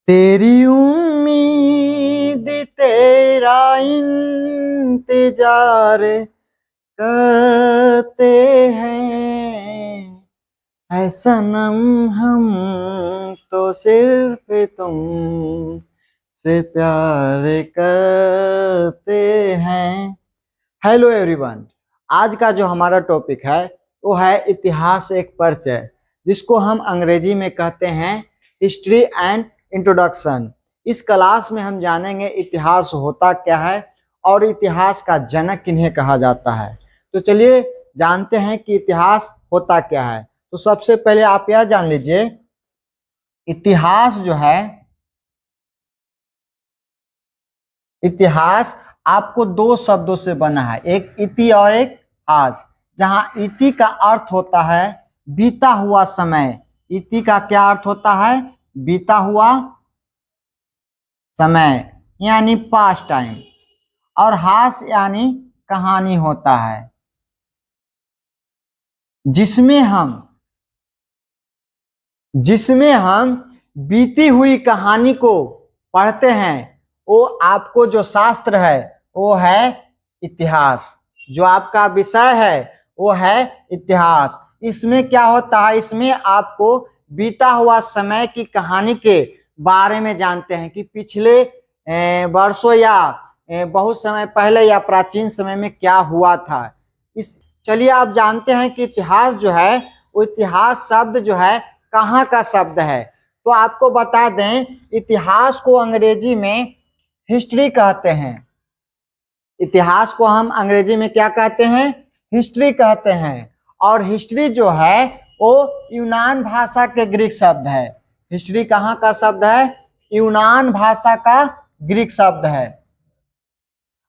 तेरी उम्मीद तेरा इंतजार करते हैं, ऐ सनम हम तो सिर्फ तुम से प्यार करते हैं। हेलो एवरीवन, आज का जो हमारा टॉपिक है वो है इतिहास एक परिचय, जिसको हम अंग्रेजी में कहते हैं हिस्ट्री एंड इंट्रोडक्शन। इस क्लास में हम जानेंगे इतिहास होता क्या है और इतिहास का जनक किन्हें कहा जाता है। तो चलिए जानते हैं कि इतिहास होता क्या है। तो सबसे पहले आप यह जान लीजिए, इतिहास जो है, इतिहास आपको दो शब्दों से बना है, एक इति और एक हास। जहां इति का अर्थ होता है बीता हुआ समय, इति का क्या अर्थ होता है? बीता हुआ समय यानी पास्ट टाइम, और हास यानी कहानी होता है, जिसमें हम बीती हुई कहानी को पढ़ते हैं। वो आपको जो शास्त्र है वो है इतिहास, जो आपका विषय है वो है इतिहास। इसमें क्या होता है? इसमें आपको बीता हुआ समय की कहानी के बारे में जानते हैं कि पिछले वर्षों या बहुत समय पहले या प्राचीन समय में क्या हुआ था। चलिए आप जानते हैं कि इतिहास जो है वो इतिहास शब्द जो है कहाँ का शब्द है। तो आपको बता दें, इतिहास को अंग्रेजी में हिस्ट्री कहते हैं। इतिहास को हम अंग्रेजी में क्या कहते हैं? हिस्ट्री कहते हैं। और हिस्ट्री जो है वो यूनान भाषा के ग्रीक शब्द है। हिस्ट्री कहाँ का शब्द है? यूनान भाषा का ग्रीक शब्द है।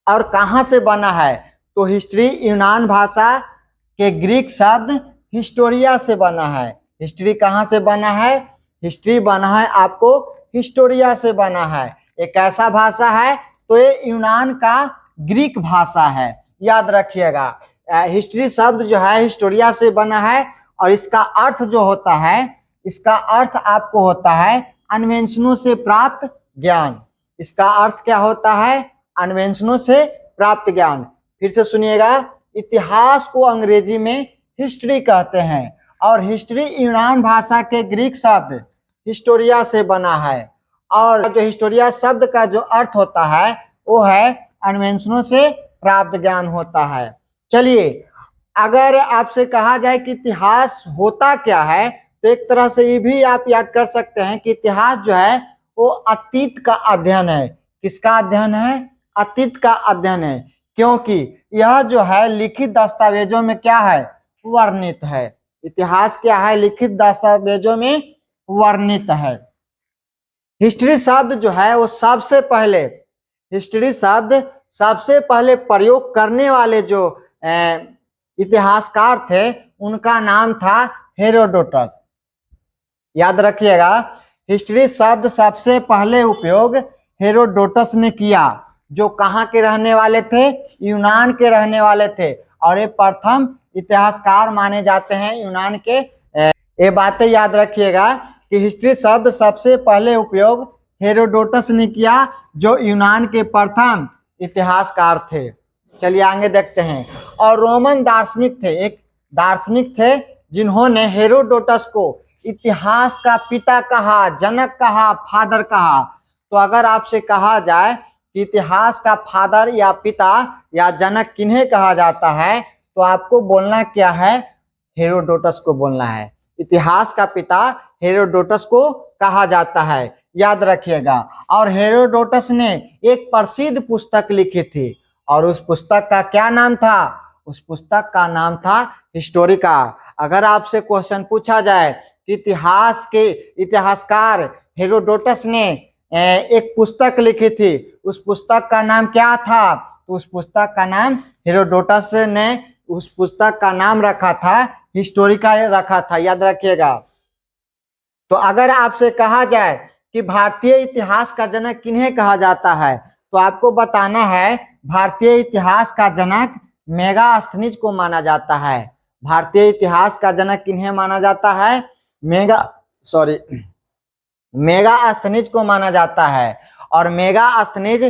और कहाँ से बना है? तो हिस्ट्री यूनान भाषा के ग्रीक शब्द हिस्टोरिया से बना है। हिस्ट्री कहाँ से बना है? हिस्ट्री बना है आपको हिस्टोरिया से बना है। एक ऐसा भाषा है, तो ये यूनान का ग्रीक भाषा है, याद रखिएगा। हिस्ट्री शब्द जो है हिस्टोरिया से बना है, और इसका अर्थ जो होता है, इसका अर्थ आपको होता है अन्वेषणों से प्राप्त ज्ञान। इसका अर्थ क्या होता है? अन्वेषणों से प्राप्त ज्ञान। फिर से सुनिएगा, इतिहास को अंग्रेजी में हिस्ट्री कहते हैं, और हिस्ट्री यूनान भाषा के ग्रीक शब्द हिस्टोरिया से बना है। और जो हिस्टोरिया शब्द का जो अर्थ होता है वो है अन्वेषणों से प्राप्त ज्ञान होता है। चलिए, अगर आपसे कहा जाए कि इतिहास होता क्या है, तो एक तरह से ये भी आप याद कर सकते हैं कि इतिहास जो है वो अतीत का अध्ययन है। किसका अध्ययन है? अतीत का अध्ययन है, क्योंकि यह जो है लिखित दस्तावेजों में क्या है? वर्णित है। इतिहास क्या है? लिखित दस्तावेजों में वर्णित है। हिस्ट्री शब्द जो है वो हिस्ट्री शब्द सबसे पहले प्रयोग करने वाले जो इतिहासकार थे उनका नाम था हेरोडोटस। याद रखिएगा, हिस्ट्री शब्द सबसे पहले उपयोग हेरोडोटस ने किया, जो कहाँ के रहने वाले थे? यूनान के रहने वाले थे, और ये प्रथम इतिहासकार माने जाते हैं यूनान के। ये बातें याद रखिएगा कि हिस्ट्री शब्द सबसे पहले उपयोग हेरोडोटस ने किया, जो यूनान के प्रथम इतिहासकार थे। चलिए आगे देखते हैं। और रोमन दार्शनिक थे, एक दार्शनिक थे जिन्होंने हेरोडोटस को इतिहास का पिता कहा, जनक कहा, फादर कहा। तो अगर आपसे कहा जाए कि इतिहास का फादर या पिता या जनक किन्हें कहा जाता है, तो आपको बोलना क्या है? हेरोडोटस को बोलना है। इतिहास का पिता हेरोडोटस को कहा जाता है, याद रखिएगा। और हेरोडोटस ने एक प्रसिद्ध पुस्तक लिखी थी, और उस पुस्तक का क्या नाम था? उस पुस्तक का नाम था हिस्टोरिका। अगर आपसे क्वेश्चन पूछा जाए कि इतिहास के इतिहासकार हेरोडोटस ने एक पुस्तक लिखी थी, उस पुस्तक का नाम क्या था? तो उस पुस्तक का नाम हेरोडोटस ने उस पुस्तक का नाम रखा था हिस्टोरिका रखा था, याद रखिएगा। तो अगर आपसे कहा जाए कि भारतीय इतिहास का जनक किन्हें कहा जाता है, तो आपको बताना है भारतीय इतिहास का जनक मेगास्थनीज को माना जाता है। भारतीय इतिहास का जनक किन्हें माना जाता है? मेगास्थनीज को माना जाता है। और मेगास्थनीज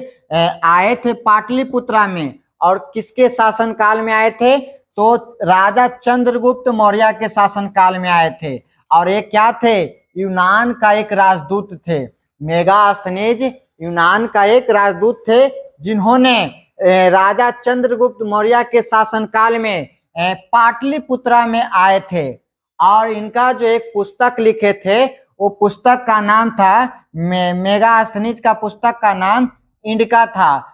आए थे पाटलिपुत्रा में, और किसके शासनकाल में आए थे? तो राजा चंद्रगुप्त मौर्य के शासनकाल में आए थे। और ये क्या थे? यूनान का एक राजदूत थे। मेगास्थनीज यूनान का एक राजदूत थे, जिन्होंने राजा चंद्रगुप्त मौर्य के शासनकाल में पाटलिपुत्रा में आए थे। और इनका जो एक पुस्तक लिखे थे, वो पुस्तक का नाम था मेगास्थनीज का पुस्तक का नाम इंडिका था।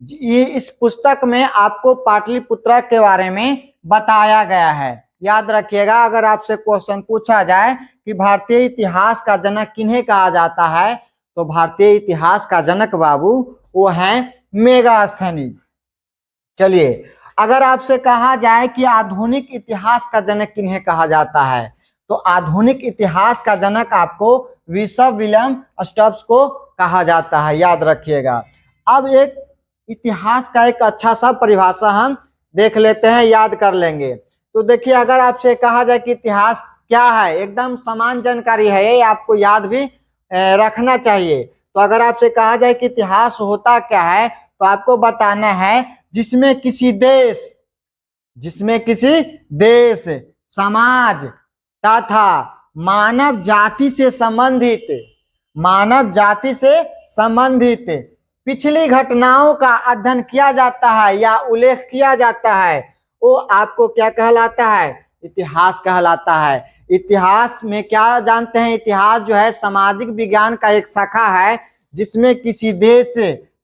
इस पुस्तक में आपको पाटलिपुत्रा के बारे में बताया गया है। याद रखिएगा, अगर आपसे क्वेश्चन पूछा जाए कि भारतीय इतिहास का जनक किन्हें कहा जाता है, तो भारतीय इतिहास का जनक बाबू वो है मेगास्थनीज। चलिए, अगर आपसे कहा जाए कि आधुनिक इतिहास का जनक किन्हें कहा जाता है, तो आधुनिक इतिहास का जनक आपको बिशप विलियम स्टब्स को कहा जाता है। याद रखिएगा। अब एक इतिहास का एक अच्छा सा परिभाषा हम देख लेते हैं, याद कर लेंगे। तो देखिए, अगर आपसे कहा जाए कि इतिहास क्या है, एकदम समान जानकारी है, ये आपको याद भी रखना चाहिए। तो अगर आपसे कहा जाए कि इतिहास होता क्या है, तो आपको बताना है जिसमें किसी देश, समाज तथा मानव जाति से संबंधित पिछली घटनाओं का अध्ययन किया जाता है या उल्लेख किया जाता है, वो आपको क्या कहलाता है? इतिहास कहलाता है। इतिहास में क्या जानते हैं? इतिहास जो है सामाजिक विज्ञान का एक शाखा है, जिसमें किसी देश,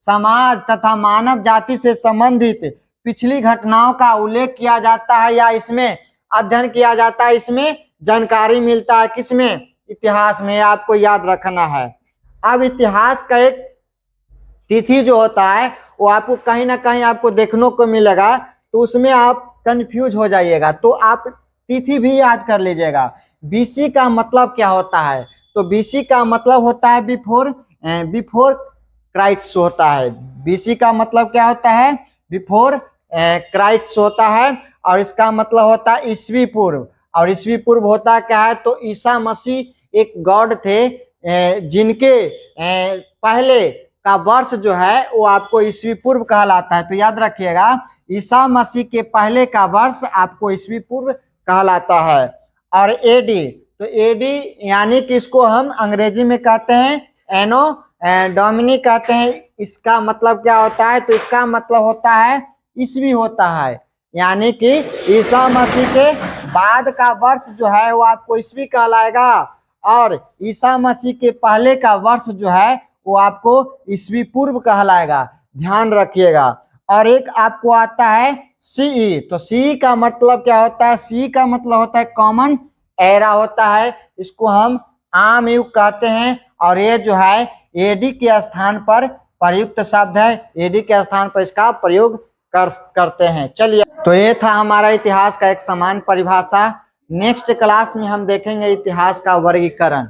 समाज तथा मानव जाति से संबंधित पिछली घटनाओं का उल्लेख किया जाता है या इसमें अध्ययन किया जाता है, इसमें जानकारी मिलता है। किसमें? इतिहास में। आपको याद रखना है। अब इतिहास का एक तिथि जो होता है, वो आपको कहीं ना कहीं आपको देखने को मिलेगा, तो उसमें आप कंफ्यूज हो जाइएगा, तो आप तिथि भी याद कर लीजिएगा। बीसी का मतलब क्या होता है? तो बीसी का मतलब होता है बिफोर क्राइस्ट होता है। बीसी का मतलब क्या होता है? बिफोर क्राइस्ट होता है। और इसका मतलब होता है ईस्वी पूर्व। और ईस्वी पूर्व होता क्या है? तो ईसा मसीह एक गॉड थे, जिनके पहले का वर्ष जो है वो आपको ईस्वी पूर्व कहलाता है। तो याद रखिएगा, ईसा मसीह के पहले का वर्ष आपको ईस्वी पूर्व कहलाता है। और एडी, तो एडी यानी कि इसको हम अंग्रेजी में कहते हैं एनो डोमिनी कहते हैं। इसका मतलब क्या होता है? तो इसका मतलब होता है ईस्वी होता है, यानी कि ईसा मसीह के बाद का वर्ष जो है वो आपको ईस्वी कहलाएगा, और ईसा मसीह के पहले का वर्ष जो है वो आपको ईस्वी पूर्व कहलाएगा। ध्यान रखिएगा। और एक आपको आता है सीई। तो सीई का मतलब क्या होता है? सीई का मतलब होता है कॉमन एरा होता है, इसको हम आम युग कहते हैं। और ये जो है एडी के स्थान पर प्रयुक्त शब्द है, एडी के स्थान पर इसका प्रयोग करते हैं। चलिए, तो ये था हमारा इतिहास का एक समान परिभाषा। नेक्स्ट क्लास में हम देखेंगे इतिहास का वर्गीकरण।